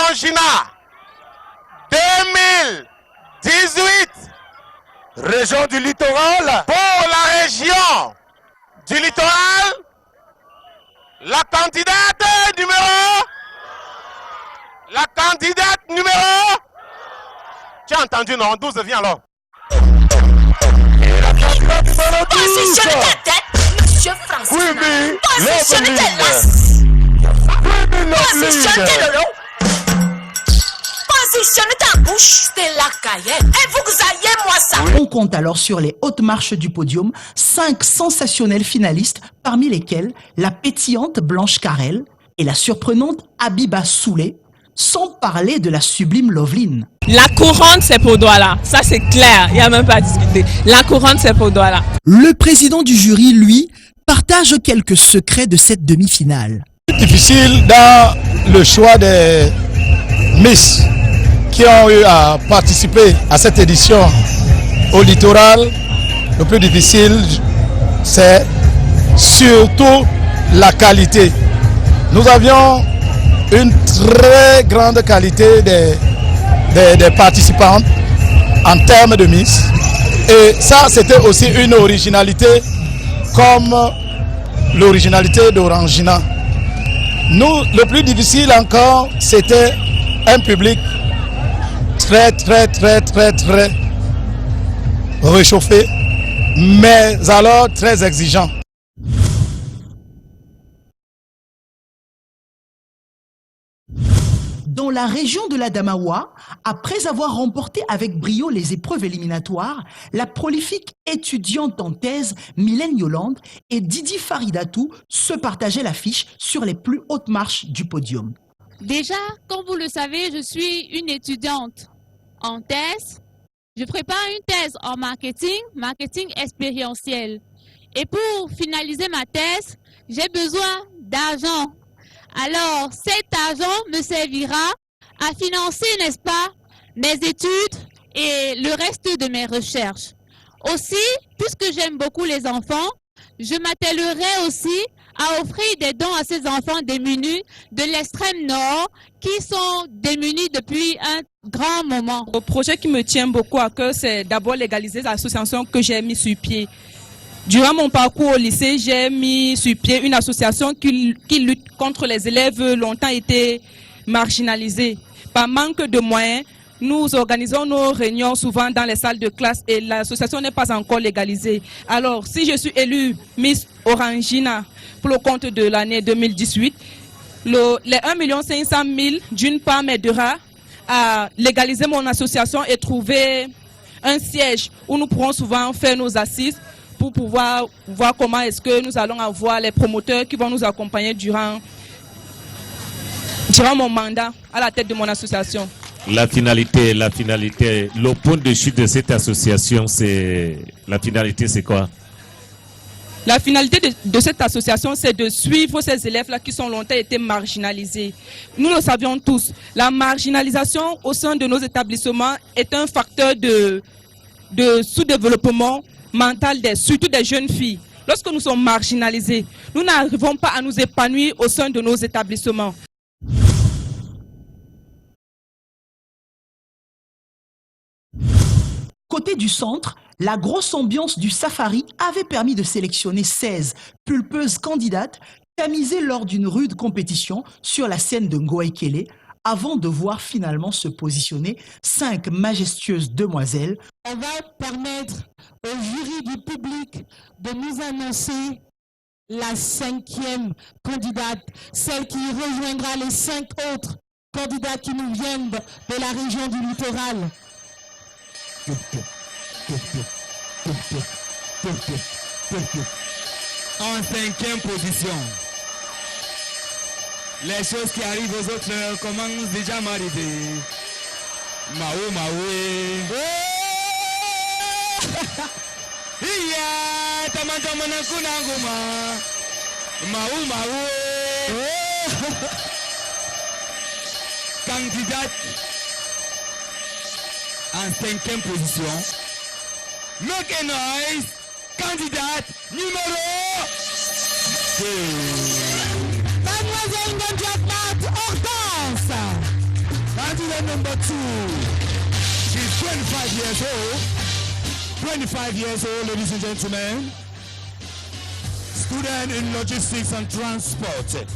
Orangina 2018. Région du littoral. Pour la région du littoral, la candidate numéro. Tu as entendu, non? 12, viens alors. Positionne ta tête, monsieur Francis. Positionne ta tête. Positionne tes lolos. Positionne ta bouche, c'est la Cayenne. Et vous ayez moi ça. On compte alors sur les hautes marches du podium 5 sensationnels finalistes, parmi lesquels la pétillante Blanche Carrel et la surprenante Abiba Soulé, sans parler de la sublime Loveline. La couronne, c'est pour Douala. Ça, c'est clair. Il n'y a même pas à discuter. La couronne, c'est pour Douala. Le président du jury, lui, partage quelques secrets de cette demi-finale. Difficile dans le choix des Miss qui ont eu à participer à cette édition au littoral. Le plus difficile, c'est surtout la qualité. Nous avions une très grande qualité des participantes en termes de Miss. Et ça, c'était aussi une originalité comme l'originalité d'Orangina. Nous, le plus difficile encore, c'était un public très réchauffé, mais alors très exigeant. Dans la région de l'Adamawa, après avoir remporté avec brio les épreuves éliminatoires, la prolifique étudiante en thèse Mylène Yolande et Didi Faridatou se partageaient l'affiche sur les plus hautes marches du podium. Déjà, comme vous le savez, je suis une étudiante en thèse. Je prépare une thèse en marketing expérientiel. Et pour finaliser ma thèse, j'ai besoin d'argent. Alors, cet argent me servira à financer, n'est-ce pas, mes études et le reste de mes recherches. Aussi, puisque j'aime beaucoup les enfants, je m'attellerai aussi à offrir des dons à ces enfants démunis de l'extrême nord qui sont démunis depuis un grand moment. Le projet qui me tient beaucoup à cœur, c'est d'abord légaliser l'association que j'ai mise sur pied. Durant mon parcours au lycée, j'ai mis sur pied une association qui lutte contre les élèves longtemps été marginalisés. Par manque de moyens, nous organisons nos réunions souvent dans les salles de classe et l'association n'est pas encore légalisée. Alors, si je suis élue Miss Orangina pour le compte de l'année 2018, les 1 500 000 d'une part m'aidera à légaliser mon association et trouver un siège où nous pourrons souvent faire nos assises pour pouvoir voir comment est-ce que nous allons avoir les promoteurs qui vont nous accompagner durant mon mandat à la tête de mon association. La finalité, le point de chute de cette association, la finalité, c'est quoi? La finalité de cette association, c'est de suivre ces élèves-là qui sont longtemps été marginalisés. Nous le savions tous, la marginalisation au sein de nos établissements est un facteur de sous-développement mental, surtout des jeunes filles. Lorsque nous sommes marginalisés, nous n'arrivons pas à nous épanouir au sein de nos établissements. Côté du centre, la grosse ambiance du safari avait permis de sélectionner 16 pulpeuses candidates tamisées lors d'une rude compétition sur la scène de Ngoekele avant de voir finalement se positionner 5 majestueuses demoiselles. On va permettre au jury du public de nous annoncer la 5e candidate, celle qui rejoindra les 5 autres candidats qui nous viennent de la région du littoral. En 5e position. Les choses qui arrivent aux autres commencent déjà à m'arriver. Mao Maoué. Iya, taman-taman kunanguma. Mao Maoué. Candidate en 5e position. Make a noise. Candidate numéro 2. Mademoiselle Ngondiatmat Hortense. Student number 2. She's 25 years old. 25 years old, ladies and gentlemen. Student in logistics and transport.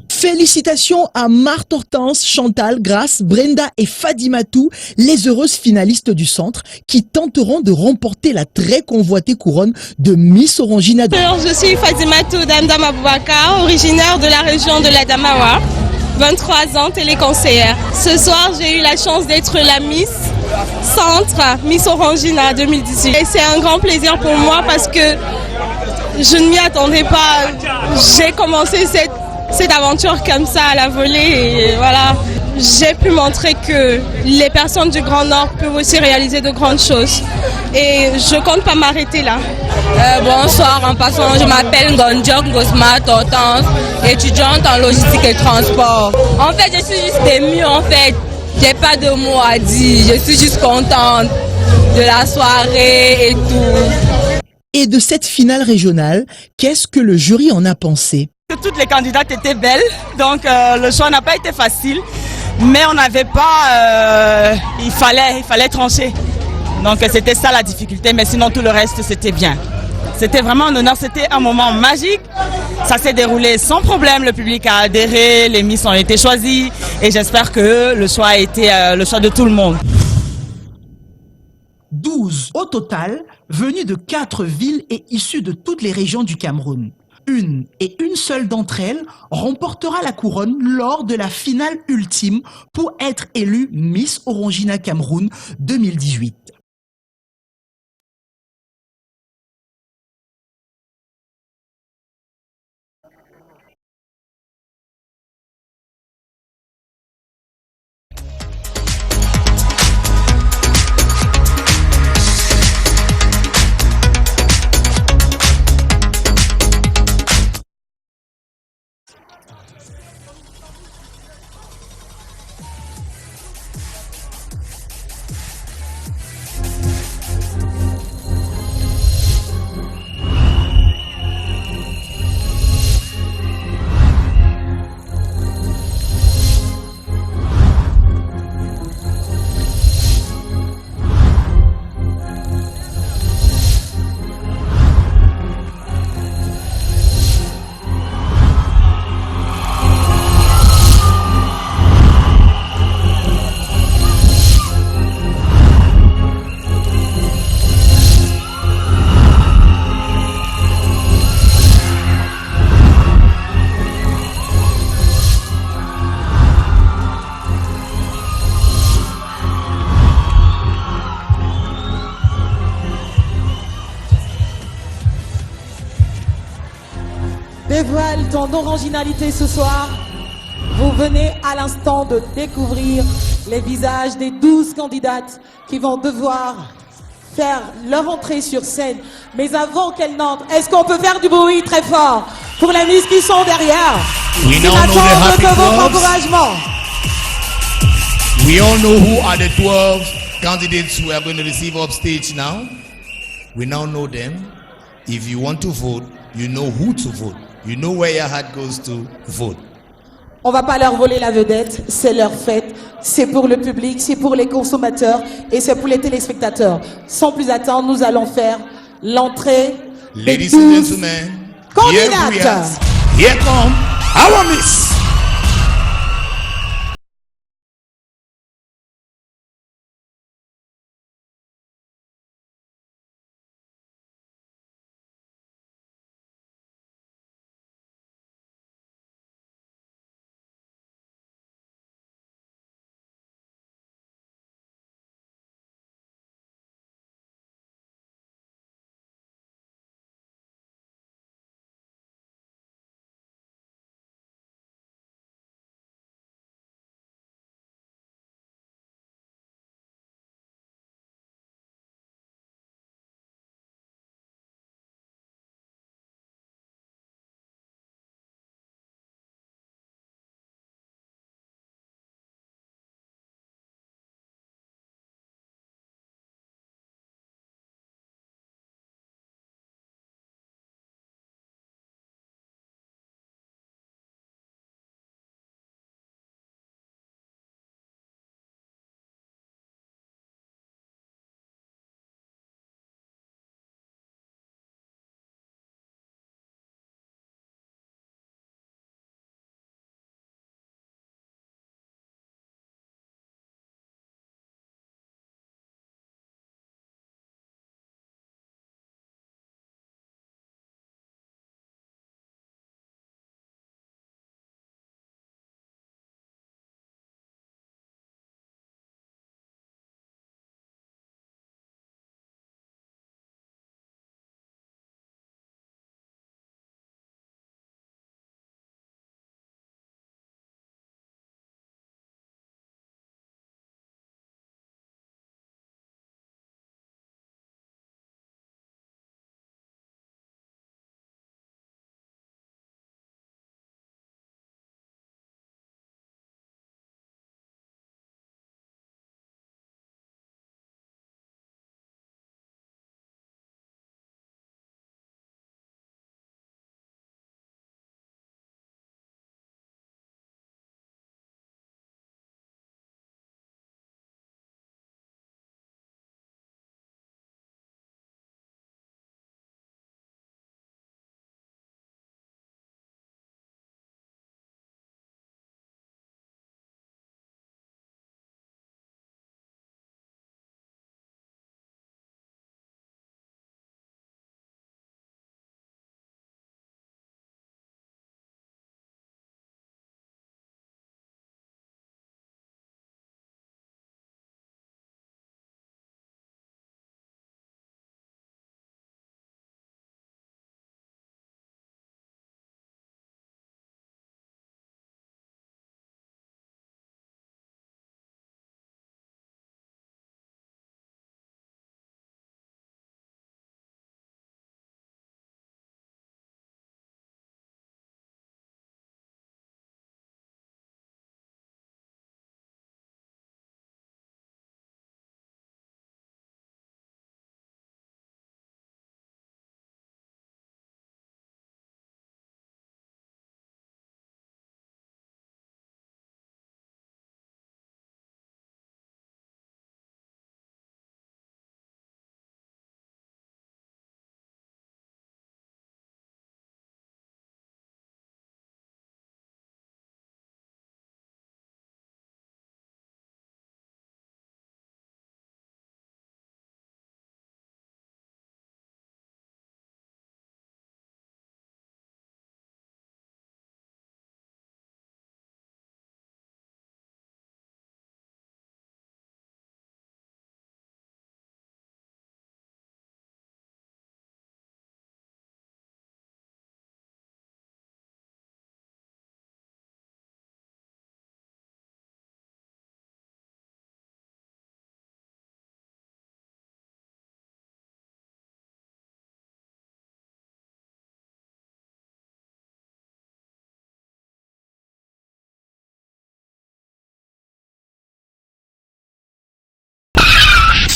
Félicitations à Marthe Hortense, Chantal, Grace, Brenda et Fadimatou, les heureuses finalistes du centre qui tenteront de remporter la très convoitée couronne de Miss Orangina. Alors, je suis Fadimatou Damdam Aboubakar, originaire de la région de l'Adamawa, 23 ans, téléconseillère. Ce soir, j'ai eu la chance d'être la Miss Centre, Miss Orangina 2018. Et c'est un grand plaisir pour moi parce que je ne m'y attendais pas. J'ai commencé cette aventure comme ça à la volée et voilà, j'ai pu montrer que les personnes du Grand Nord peuvent aussi réaliser de grandes choses et je compte pas m'arrêter là. Bonsoir, en passant, je m'appelle Ngonjok Ngosma Hortense, étudiante en logistique et transport. En fait, je suis juste émue en fait, j'ai pas de mots à dire, je suis juste contente de la soirée et tout. Et de cette finale régionale, qu'est-ce que le jury en a pensé? Toutes les candidates étaient belles, donc le choix n'a pas été facile, mais on n'avait pas, il fallait trancher. Donc c'était ça la difficulté, mais sinon tout le reste c'était bien. C'était vraiment un honneur, c'était un moment magique. Ça s'est déroulé sans problème, le public a adhéré, les Miss ont été choisies et j'espère que le choix a été le choix de tout le monde. 12 au total, venus de 4 villes et issus de toutes les régions du Cameroun. Une seule d'entre elles remportera la couronne lors de la finale ultime pour être élue Miss Orangina Cameroun 2018. Dévoile ton originalité ce soir. Vous venez à l'instant de découvrir les visages des 12 candidates qui vont devoir faire leur entrée sur scène. Mais avant qu'elles n'entrent, est-ce qu'on peut faire du bruit très fort pour les Miss qui sont derrière? We now know the happy de votre 12. encouragement. We all know who are the 12 candidates who are going to receive upstage now. We now know them. If you want to vote, you know who to vote. You know where your heart goes to vote. On va pas leur voler la vedette, c'est leur fête, c'est pour le public, c'est pour les consommateurs et c'est pour les téléspectateurs. Sans plus attendre, nous allons faire l'entrée des Ladies and 12 gentlemen, candidates. Here come our Miss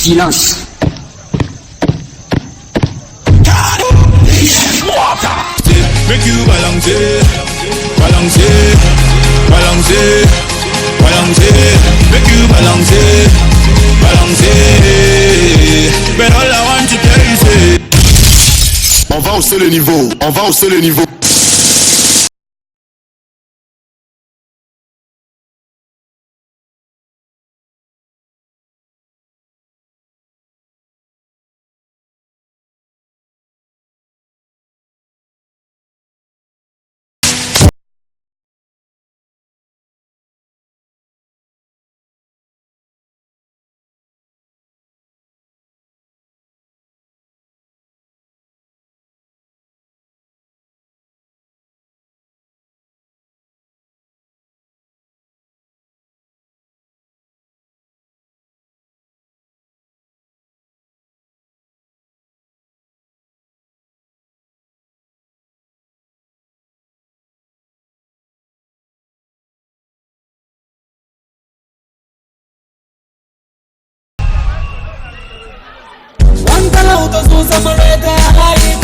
Silence. Make you balance, balance, balance, balance. Make you balance, balance. But all I want to tell you is, On va hausser le niveau. On va hausser le niveau. Wantala utazuza marete hagai